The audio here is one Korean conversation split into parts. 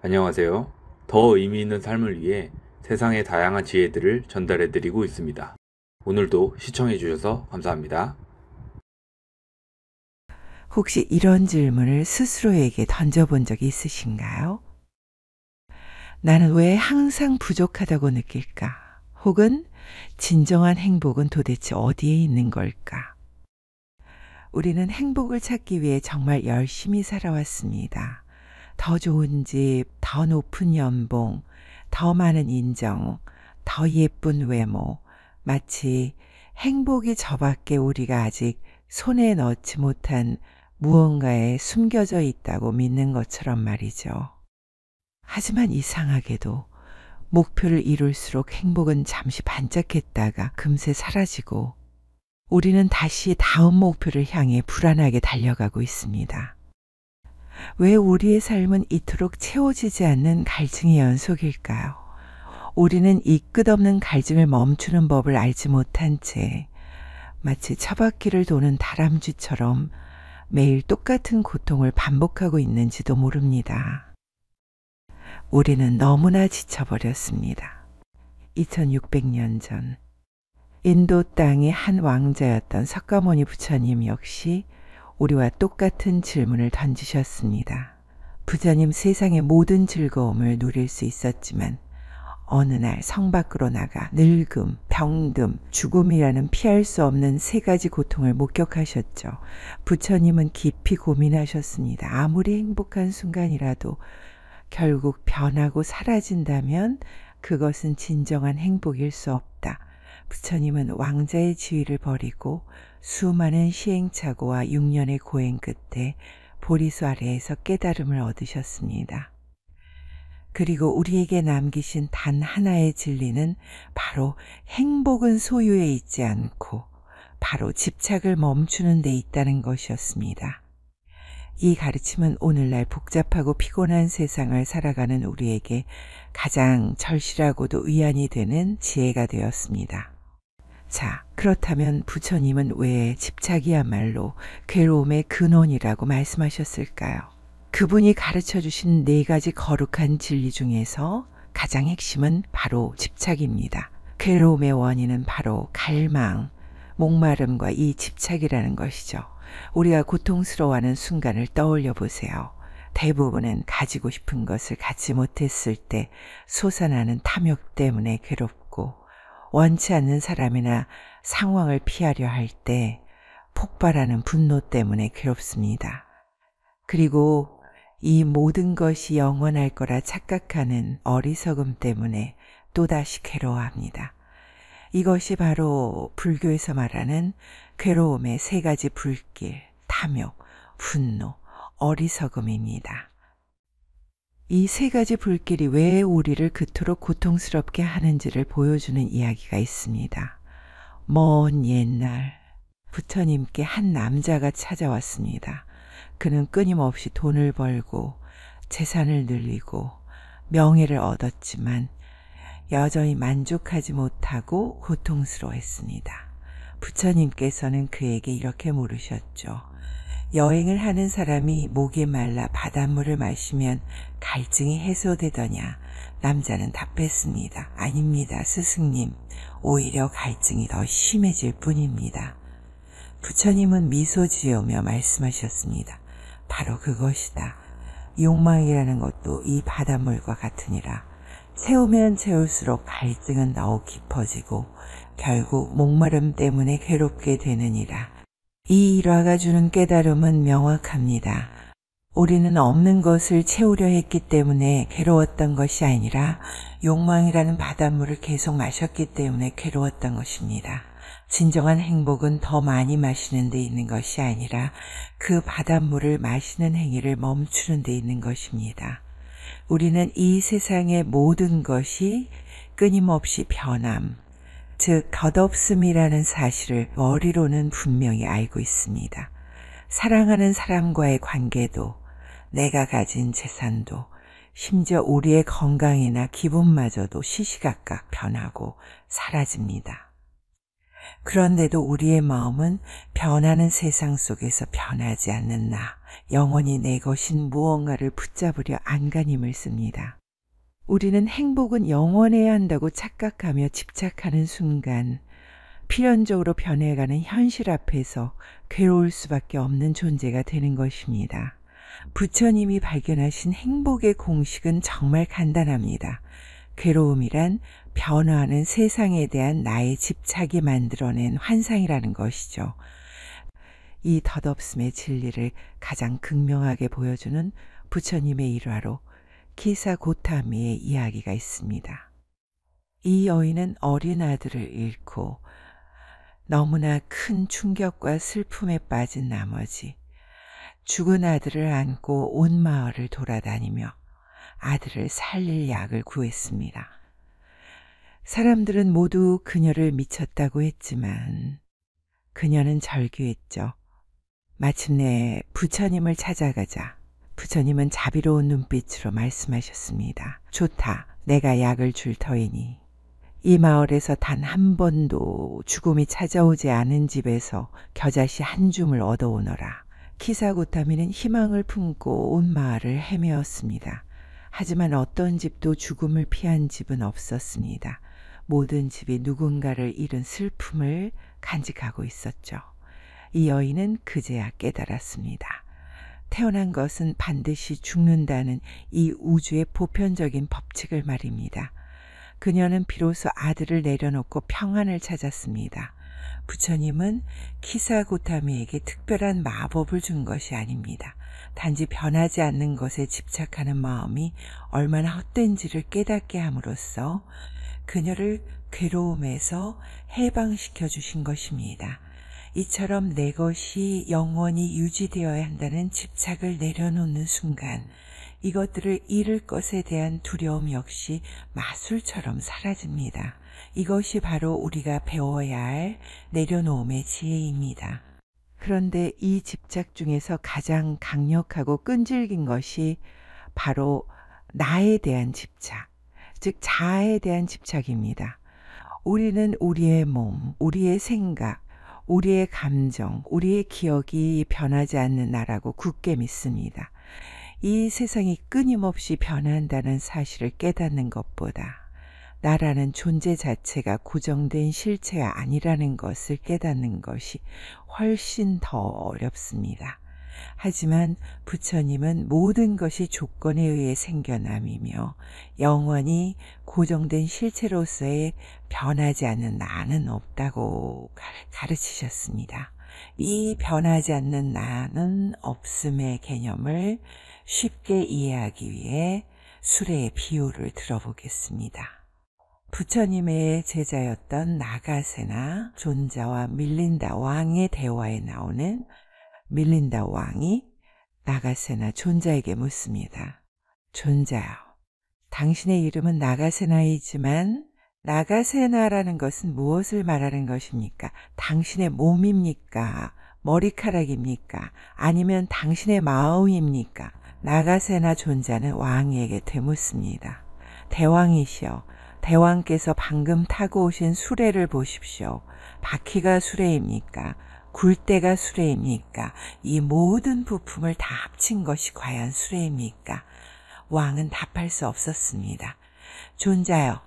안녕하세요. 더 의미 있는 삶을 위해 세상의 다양한 지혜들을 전달해 드리고 있습니다. 오늘도 시청해 주셔서 감사합니다. 혹시 이런 질문을 스스로에게 던져본 적이 있으신가요? 나는 왜 항상 부족하다고 느낄까? 혹은 진정한 행복은 도대체 어디에 있는 걸까? 우리는 행복을 찾기 위해 정말 열심히 살아왔습니다. 더 좋은 집, 더 높은 연봉, 더 많은 인정, 더 예쁜 외모. 마치 행복이 저밖에 우리가 아직 손에 넣지 못한 무언가에 숨겨져 있다고 믿는 것처럼 말이죠. 하지만 이상하게도 목표를 이룰수록 행복은 잠시 반짝했다가 금세 사라지고 우리는 다시 다음 목표를 향해 불안하게 달려가고 있습니다. 왜 우리의 삶은 이토록 채워지지 않는 갈증의 연속일까요? 우리는 이 끝없는 갈증을 멈추는 법을 알지 못한 채 마치 처바퀴를 도는 다람쥐처럼 매일 똑같은 고통을 반복하고 있는지도 모릅니다. 우리는 너무나 지쳐버렸습니다. 2600년 전 인도 땅의 한 왕자였던 석가모니 부처님 역시 우리와 똑같은 질문을 던지셨습니다. 부처님 세상의 모든 즐거움을 누릴 수 있었지만 어느 날 성 밖으로 나가 늙음, 병듦, 죽음이라는 피할 수 없는 세 가지 고통을 목격하셨죠. 부처님은 깊이 고민하셨습니다. 아무리 행복한 순간이라도 결국 변하고 사라진다면 그것은 진정한 행복일 수 없다. 부처님은 왕자의 지위를 버리고 수많은 시행착오와 6년의 고행 끝에 보리수 아래에서 깨달음을 얻으셨습니다. 그리고 우리에게 남기신 단 하나의 진리는 바로 행복은 소유에 있지 않고 바로 집착을 멈추는 데 있다는 것이었습니다. 이 가르침은 오늘날 복잡하고 피곤한 세상을 살아가는 우리에게 가장 절실하고도 위안이 되는 지혜가 되었습니다. 자, 그렇다면 부처님은 왜 집착이야말로 괴로움의 근원이라고 말씀하셨을까요? 그분이 가르쳐 주신 네 가지 거룩한 진리 중에서 가장 핵심은 바로 집착입니다. 괴로움의 원인은 바로 갈망, 목마름과 이 집착이라는 것이죠. 우리가 고통스러워하는 순간을 떠올려 보세요. 대부분은 가지고 싶은 것을 갖지 못했을 때 솟아나는 탐욕 때문에 괴롭고 원치 않는 사람이나 상황을 피하려 할 때 폭발하는 분노 때문에 괴롭습니다. 그리고 이 모든 것이 영원할 거라 착각하는 어리석음 때문에 또다시 괴로워합니다. 이것이 바로 불교에서 말하는 괴로움의 세 가지 불길, 탐욕, 분노, 어리석음입니다. 이 세 가지 불길이 왜 우리를 그토록 고통스럽게 하는지를 보여주는 이야기가 있습니다. 먼 옛날 부처님께 한 남자가 찾아왔습니다. 그는 끊임없이 돈을 벌고 재산을 늘리고 명예를 얻었지만 여전히 만족하지 못하고 고통스러워했습니다. 부처님께서는 그에게 이렇게 물으셨죠. 여행을 하는 사람이 목이 말라 바닷물을 마시면 갈증이 해소되더냐? 남자는 답했습니다. 아닙니다, 스승님. 오히려 갈증이 더 심해질 뿐입니다. 부처님은 미소 지으며 말씀하셨습니다. 바로 그것이다. 욕망이라는 것도 이 바닷물과 같으니라. 채우면 채울수록 갈증은 더욱 깊어지고 결국 목마름 때문에 괴롭게 되느니라. 이 일화가 주는 깨달음은 명확합니다. 우리는 없는 것을 채우려 했기 때문에 괴로웠던 것이 아니라 욕망이라는 바닷물을 계속 마셨기 때문에 괴로웠던 것입니다. 진정한 행복은 더 많이 마시는 데 있는 것이 아니라 그 바닷물을 마시는 행위를 멈추는 데 있는 것입니다. 우리는 이 세상의 모든 것이 끊임없이 변함, 즉 덧없음이라는 사실을 머리로는 분명히 알고 있습니다. 사랑하는 사람과의 관계도, 내가 가진 재산도, 심지어 우리의 건강이나 기분마저도 시시각각 변하고 사라집니다. 그런데도 우리의 마음은 변하는 세상 속에서 변하지 않는 나, 영원히 내 것인 무언가를 붙잡으려 안간힘을 씁니다. 우리는 행복은 영원해야 한다고 착각하며 집착하는 순간 필연적으로 변해가는 현실 앞에서 괴로울 수밖에 없는 존재가 되는 것입니다. 부처님이 발견하신 행복의 공식은 정말 간단합니다. 괴로움이란 변화하는 세상에 대한 나의 집착이 만들어낸 환상이라는 것이죠. 이 덧없음의 진리를 가장 극명하게 보여주는 부처님의 일화로 키사 고타미의 이야기가 있습니다. 이 여인은 어린 아들을 잃고 너무나 큰 충격과 슬픔에 빠진 나머지 죽은 아들을 안고 온 마을을 돌아다니며 아들을 살릴 약을 구했습니다. 사람들은 모두 그녀를 미쳤다고 했지만 그녀는 절규했죠. 마침내 부처님을 찾아가자 부처님은 자비로운 눈빛으로 말씀하셨습니다. 좋다, 내가 약을 줄 터이니 이 마을에서 단 한 번도 죽음이 찾아오지 않은 집에서 겨자씨 한 줌을 얻어오너라. 키사고타미는 희망을 품고 온 마을을 헤매었습니다. 하지만 어떤 집도 죽음을 피한 집은 없었습니다. 모든 집이 누군가를 잃은 슬픔을 간직하고 있었죠. 이 여인은 그제야 깨달았습니다. 태어난 것은 반드시 죽는다는 이 우주의 보편적인 법칙을 말입니다. 그녀는 비로소 아들을 내려놓고 평안을 찾았습니다. 부처님은 키사고타미에게 특별한 마법을 준 것이 아닙니다. 단지 변하지 않는 것에 집착하는 마음이 얼마나 헛된지를 깨닫게 함으로써 그녀를 괴로움에서 해방시켜 주신 것입니다. 이처럼 내 것이 영원히 유지되어야 한다는 집착을 내려놓는 순간 이것들을 잃을 것에 대한 두려움 역시 마술처럼 사라집니다. 이것이 바로 우리가 배워야 할 내려놓음의 지혜입니다. 그런데 이 집착 중에서 가장 강력하고 끈질긴 것이 바로 나에 대한 집착, 즉 자아에 대한 집착입니다. 우리는 우리의 몸, 우리의 생각, 우리의 감정, 우리의 기억이 변하지 않는 나라고 굳게 믿습니다. 이 세상이 끊임없이 변한다는 사실을 깨닫는 것보다 나라는 존재 자체가 고정된 실체가 아니라는 것을 깨닫는 것이 훨씬 더 어렵습니다. 하지만 부처님은 모든 것이 조건에 의해 생겨남이며 영원히 고정된 실체로서의 변하지 않는 나는 없다고 가르치셨습니다. 이 변하지 않는 나는 없음의 개념을 쉽게 이해하기 위해 수레의 비유를 들어보겠습니다. 부처님의 제자였던 나가세나 존자와 밀린다 왕의 대화에 나오는 밀린다 왕이 나가세나 존자에게 묻습니다. 존자요, 당신의 이름은 나가세나이지만 나가세나라는 것은 무엇을 말하는 것입니까? 당신의 몸입니까? 머리카락입니까? 아니면 당신의 마음입니까? 나가세나 존자는 왕에게 되묻습니다. 대왕이시여, 대왕께서 방금 타고 오신 수레를 보십시오. 바퀴가 수레입니까? 굴대가 수레입니까? 이 모든 부품을 다 합친 것이 과연 수레입니까? 왕은 답할 수 없었습니다. 존자여,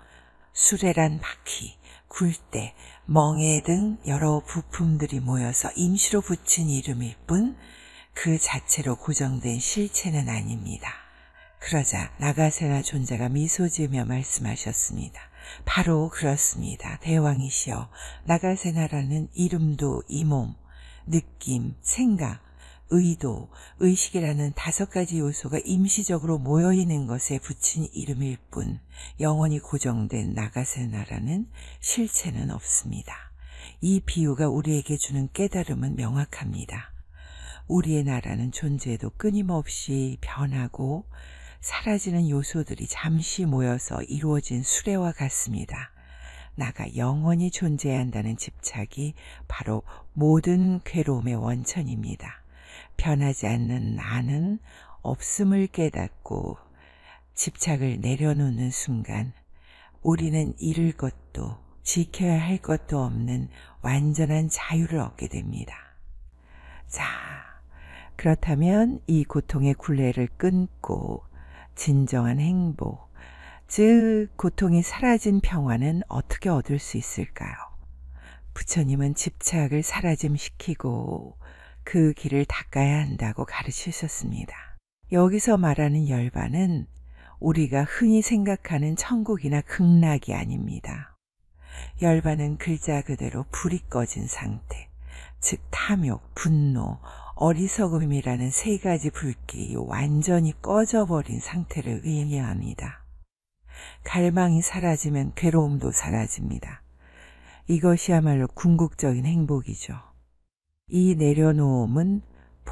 수레란 바퀴, 굴대, 멍에 등 여러 부품들이 모여서 임시로 붙인 이름일 뿐 그 자체로 고정된 실체는 아닙니다. 그러자 나가세나 존자가 미소 지으며 말씀하셨습니다. 바로 그렇습니다. 대왕이시여, 나가세나라는 이름도 이 몸, 느낌, 생각, 의도, 의식이라는 5가지 요소가 임시적으로 모여있는 것에 붙인 이름일 뿐 영원히 고정된 나가세나라는 실체는 없습니다. 이 비유가 우리에게 주는 깨달음은 명확합니다. 우리의 나라는 존재도 끊임없이 변하고 사라지는 요소들이 잠시 모여서 이루어진 수레와 같습니다. 나가 영원히 존재해야 한다는 집착이 바로 모든 괴로움의 원천입니다. 변하지 않는 나는 없음을 깨닫고 집착을 내려놓는 순간 우리는 잃을 것도 지켜야 할 것도 없는 완전한 자유를 얻게 됩니다. 자, 그렇다면 이 고통의 굴레를 끊고 진정한 행복, 즉 고통이 사라진 평화는 어떻게 얻을 수 있을까요? 부처님은 집착을 사라짐시키고 그 길을 닦아야 한다고 가르치셨습니다. 여기서 말하는 열반은 우리가 흔히 생각하는 천국이나 극락이 아닙니다. 열반은 글자 그대로 불이 꺼진 상태, 즉 탐욕, 분노, 어리석음이라는 세 가지 불길이 완전히 꺼져버린 상태를 의미합니다. 갈망이 사라지면 괴로움도 사라집니다. 이것이야말로 궁극적인 행복이죠. 이 내려놓음은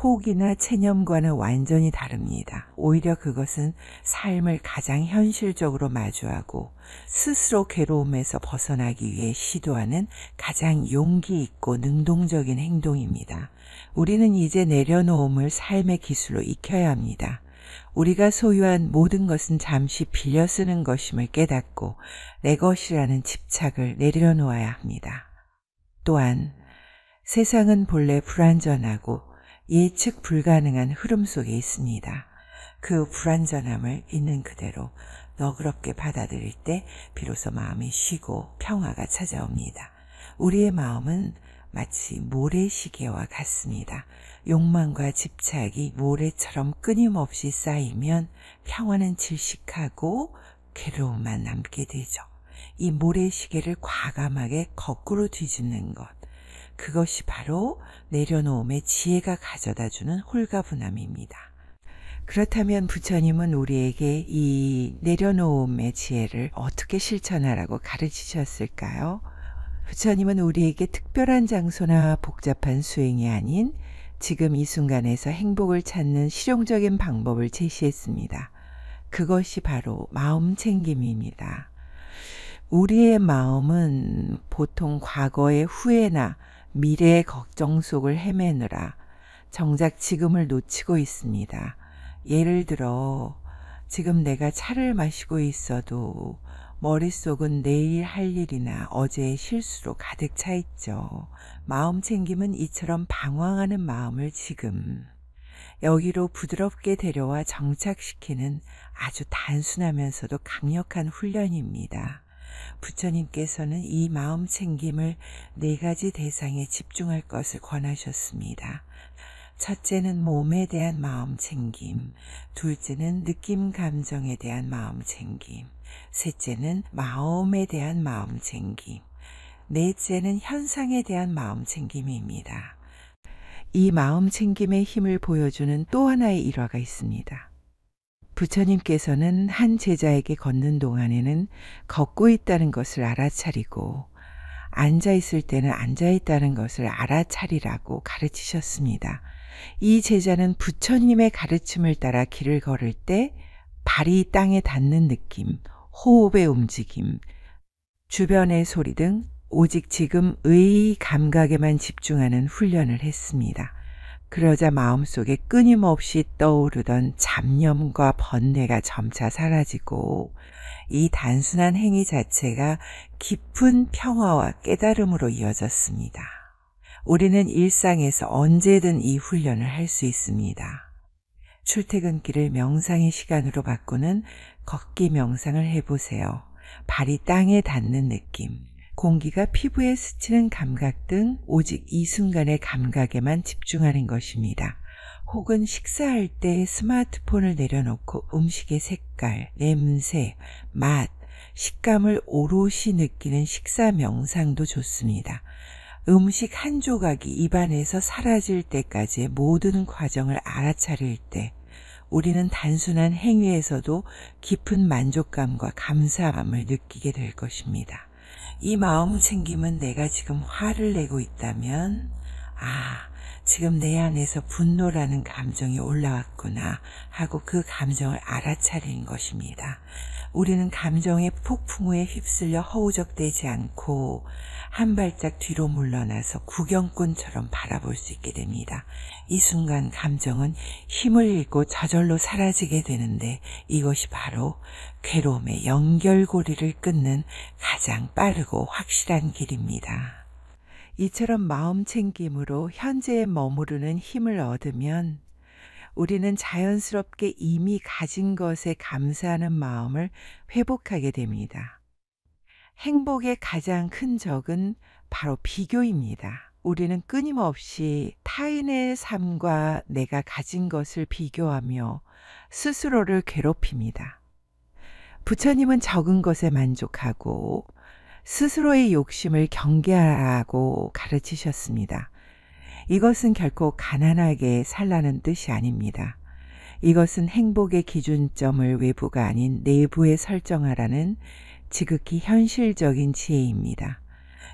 포기나 체념과는 완전히 다릅니다. 오히려 그것은 삶을 가장 현실적으로 마주하고 스스로 괴로움에서 벗어나기 위해 시도하는 가장 용기 있고 능동적인 행동입니다. 우리는 이제 내려놓음을 삶의 기술로 익혀야 합니다. 우리가 소유한 모든 것은 잠시 빌려 쓰는 것임을 깨닫고 내 것이라는 집착을 내려놓아야 합니다. 또한 세상은 본래 불완전하고 예측 불가능한 흐름 속에 있습니다. 그 불완전함을 있는 그대로 너그럽게 받아들일 때 비로소 마음이 쉬고 평화가 찾아옵니다. 우리의 마음은 마치 모래시계와 같습니다. 욕망과 집착이 모래처럼 끊임없이 쌓이면 평화는 질식하고 괴로움만 남게 되죠. 이 모래시계를 과감하게 거꾸로 뒤집는 것, 그것이 바로 내려놓음의 지혜가 가져다주는 홀가분함입니다. 그렇다면 부처님은 우리에게 이 내려놓음의 지혜를 어떻게 실천하라고 가르치셨을까요? 부처님은 우리에게 특별한 장소나 복잡한 수행이 아닌 지금 이 순간에서 행복을 찾는 실용적인 방법을 제시했습니다. 그것이 바로 마음 챙김입니다. 우리의 마음은 보통 과거의 후회나 미래의 걱정 속을 헤매느라 정작 지금을 놓치고 있습니다. 예를 들어 지금 내가 차를 마시고 있어도 머릿속은 내일 할 일이나 어제의 실수로 가득 차 있죠. 마음 챙김은 이처럼 방황하는 마음을 지금 여기로 부드럽게 데려와 정착시키는 아주 단순하면서도 강력한 훈련입니다. 부처님께서는 이 마음 챙김을 4가지 대상에 집중할 것을 권하셨습니다. 첫째는 몸에 대한 마음 챙김, 둘째는 느낌 감정에 대한 마음 챙김, 셋째는 마음에 대한 마음 챙김, 넷째는 현상에 대한 마음 챙김입니다. 이 마음 챙김의 힘을 보여주는 또 하나의 일화가 있습니다. 부처님께서는 한 제자에게 걷는 동안에는 걷고 있다는 것을 알아차리고 앉아 있을 때는 앉아 있다는 것을 알아차리라고 가르치셨습니다. 이 제자는 부처님의 가르침을 따라 길을 걸을 때 발이 땅에 닿는 느낌, 호흡의 움직임, 주변의 소리 등 오직 지금의 감각에만 집중하는 훈련을 했습니다. 그러자 마음속에 끊임없이 떠오르던 잡념과 번뇌가 점차 사라지고 이 단순한 행위 자체가 깊은 평화와 깨달음으로 이어졌습니다. 우리는 일상에서 언제든 이 훈련을 할 수 있습니다. 출퇴근길을 명상의 시간으로 바꾸는 걷기 명상을 해보세요. 발이 땅에 닿는 느낌, 공기가 피부에 스치는 감각 등 오직 이 순간의 감각에만 집중하는 것입니다. 혹은 식사할 때 스마트폰을 내려놓고 음식의 색깔, 냄새, 맛, 식감을 오롯이 느끼는 식사 명상도 좋습니다. 음식 한 조각이 입안에서 사라질 때까지의 모든 과정을 알아차릴 때 우리는 단순한 행위에서도 깊은 만족감과 감사함을 느끼게 될 것입니다. 이 마음 챙김은 내가 지금 화를 내고 있다면 지금 내 안에서 분노라는 감정이 올라왔구나 하고 그 감정을 알아차리는 것입니다. 우리는 감정의 폭풍우에 휩쓸려 허우적대지 않고 한 발짝 뒤로 물러나서 구경꾼처럼 바라볼 수 있게 됩니다. 이 순간 감정은 힘을 잃고 저절로 사라지게 되는데 이것이 바로 괴로움의 연결고리를 끊는 가장 빠르고 확실한 길입니다. 이처럼 마음 챙김으로 현재에 머무르는 힘을 얻으면 우리는 자연스럽게 이미 가진 것에 감사하는 마음을 회복하게 됩니다. 행복의 가장 큰 적은 바로 비교입니다. 우리는 끊임없이 타인의 삶과 내가 가진 것을 비교하며 스스로를 괴롭힙니다. 부처님은 적은 것에 만족하고 스스로의 욕심을 경계하라고 가르치셨습니다. 이것은 결코 가난하게 살라는 뜻이 아닙니다. 이것은 행복의 기준점을 외부가 아닌 내부에 설정하라는 지극히 현실적인 지혜입니다.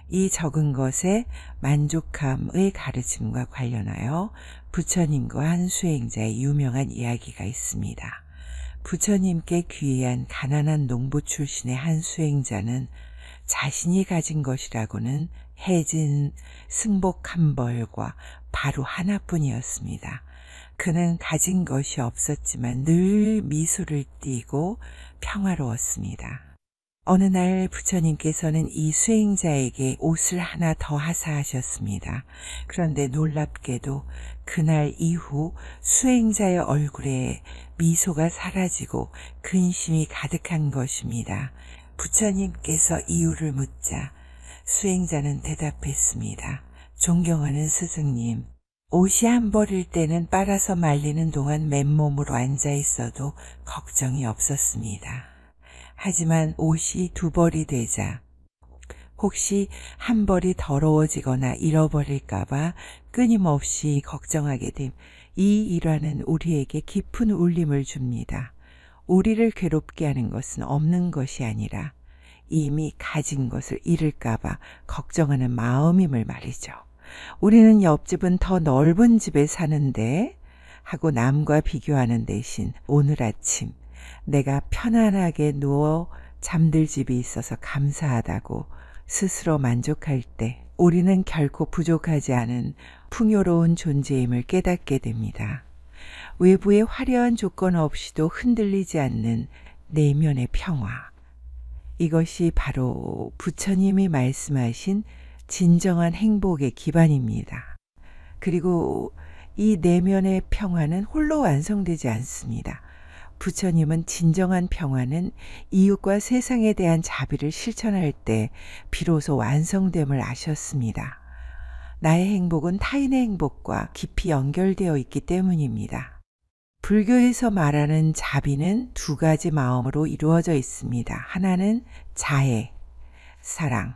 이 적은 것에 만족함의 가르침과 관련하여 부처님과 한 수행자의 유명한 이야기가 있습니다. 부처님께 귀의한 가난한 농부 출신의 한 수행자는 자신이 가진 것이라고는 해진 승복 한 벌과 바로 하나뿐이었습니다. 그는 가진 것이 없었지만 늘 미소를 띠고 평화로웠습니다. 어느 날 부처님께서는 이 수행자에게 옷을 하나 더 하사하셨습니다. 그런데 놀랍게도 그날 이후 수행자의 얼굴에 미소가 사라지고 근심이 가득한 것입니다. 부처님께서 이유를 묻자 수행자는 대답했습니다. 존경하는 스승님, 옷이 한 벌일 때는 빨아서 말리는 동안 맨몸으로 앉아 있어도 걱정이 없었습니다. 하지만 옷이 두 벌이 되자 혹시 한 벌이 더러워지거나 잃어버릴까봐 끊임없이 걱정하게 됨. 이 일화는 우리에게 깊은 울림을 줍니다. 우리를 괴롭게 하는 것은 없는 것이 아니라 이미 가진 것을 잃을까봐 걱정하는 마음임을 말이죠. 우리는 옆집은 더 넓은 집에 사는데 하고 남과 비교하는 대신 오늘 아침 내가 편안하게 누워 잠들 집이 있어서 감사하다고 스스로 만족할 때 우리는 결코 부족하지 않은 풍요로운 존재임을 깨닫게 됩니다. 외부의 화려한 조건 없이도 흔들리지 않는 내면의 평화. 이것이 바로 부처님이 말씀하신 진정한 행복의 기반입니다. 그리고 이 내면의 평화는 홀로 완성되지 않습니다. 부처님은 진정한 평화는 이웃과 세상에 대한 자비를 실천할 때 비로소 완성됨을 아셨습니다. 나의 행복은 타인의 행복과 깊이 연결되어 있기 때문입니다. 불교에서 말하는 자비는 두 가지 마음으로 이루어져 있습니다. 하나는 자애, 사랑,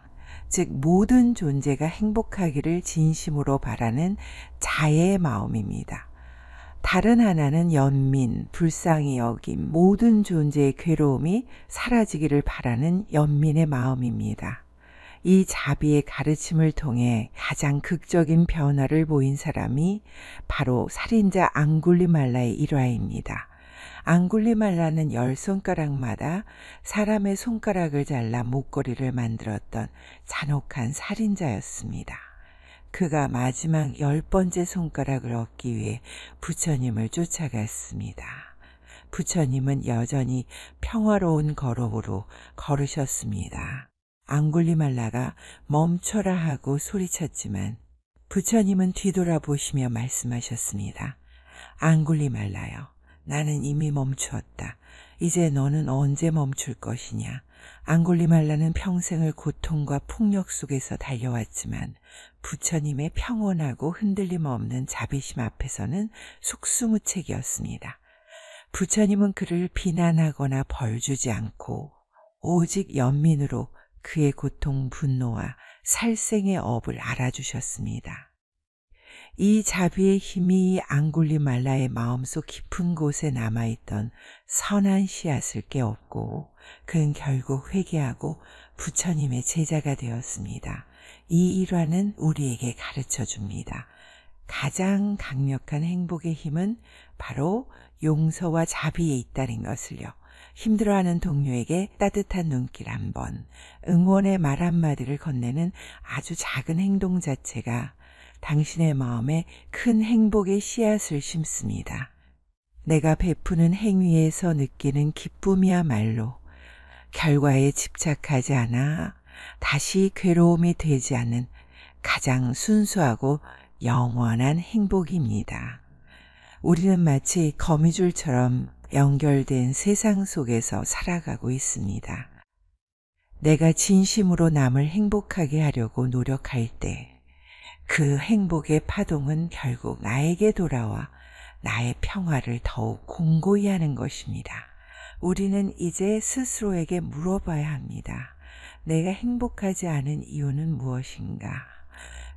즉 모든 존재가 행복하기를 진심으로 바라는 자애의 마음입니다. 다른 하나는 연민, 불쌍히 여김, 모든 존재의 괴로움이 사라지기를 바라는 연민의 마음입니다. 이 자비의 가르침을 통해 가장 극적인 변화를 보인 사람이 바로 살인자 앙굴리말라의 일화입니다. 앙굴리말라는 10손가락마다 사람의 손가락을 잘라 목걸이를 만들었던 잔혹한 살인자였습니다. 그가 마지막 10번째 손가락을 얻기 위해 부처님을 쫓아갔습니다. 부처님은 여전히 평화로운 걸음으로 걸으셨습니다. 앙굴리말라가 멈춰라 하고 소리쳤지만 부처님은 뒤돌아보시며 말씀하셨습니다. 앙굴리말라여, 나는 이미 멈추었다. 이제 너는 언제 멈출 것이냐. 앙굴리말라는 평생을 고통과 폭력 속에서 달려왔지만 부처님의 평온하고 흔들림 없는 자비심 앞에서는 속수무책이었습니다. 부처님은 그를 비난하거나 벌주지 않고 오직 연민으로 그의 고통, 분노와 살생의 업을 알아주셨습니다. 이 자비의 힘이 앙굴리말라의 마음속 깊은 곳에 남아있던 선한 씨앗을 깨웠고 그는 결국 회개하고 부처님의 제자가 되었습니다. 이 일화는 우리에게 가르쳐줍니다. 가장 강력한 행복의 힘은 바로 용서와 자비에 있다는 것을요. 힘들어하는 동료에게 따뜻한 눈길 한 번, 응원의 말 한마디를 건네는 아주 작은 행동 자체가 당신의 마음에 큰 행복의 씨앗을 심습니다. 내가 베푸는 행위에서 느끼는 기쁨이야말로 결과에 집착하지 않아 다시 괴로움이 되지 않는 가장 순수하고 영원한 행복입니다. 우리는 마치 거미줄처럼 연결된 세상 속에서 살아가고 있습니다. 내가 진심으로 남을 행복하게 하려고 노력할 때 그 행복의 파동은 결국 나에게 돌아와 나의 평화를 더욱 공고히 하는 것입니다. 우리는 이제 스스로에게 물어봐야 합니다. 내가 행복하지 않은 이유는 무엇인가?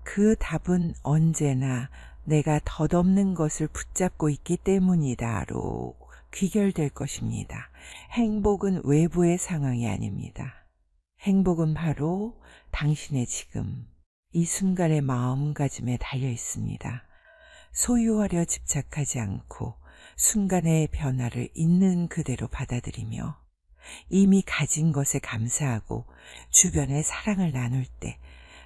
그 답은 언제나 내가 덧없는 것을 붙잡고 있기 때문이다로 귀결될 것입니다. 행복은 외부의 상황이 아닙니다. 행복은 바로 당신의 지금, 이 순간의 마음가짐에 달려 있습니다. 소유하려 집착하지 않고 순간의 변화를 있는 그대로 받아들이며 이미 가진 것에 감사하고 주변에 사랑을 나눌 때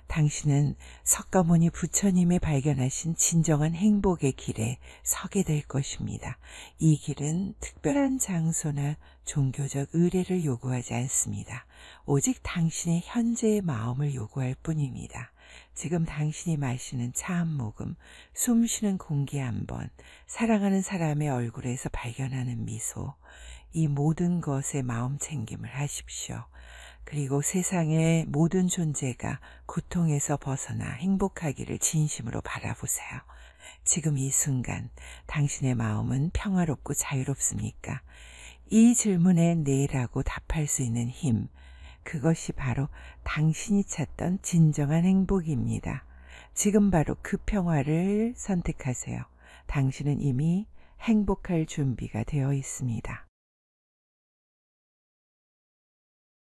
당신은 석가모니 부처님이 발견하신 진정한 행복의 길에 서게 될 것입니다. 이 길은 특별한 장소나 종교적 의례를 요구하지 않습니다. 오직 당신의 현재의 마음을 요구할 뿐입니다. 지금 당신이 마시는 차 한 모금, 숨 쉬는 공기 한 번, 사랑하는 사람의 얼굴에서 발견하는 미소, 이 모든 것에 마음 챙김을 하십시오. 그리고 세상의 모든 존재가 고통에서 벗어나 행복하기를 진심으로 바라보세요. 지금 이 순간 당신의 마음은 평화롭고 자유롭습니까? 이 질문에 네라고 답할 수 있는 힘, 그것이 바로 당신이 찾던 진정한 행복입니다. 지금 바로 그 평화를 선택하세요. 당신은 이미 행복할 준비가 되어 있습니다.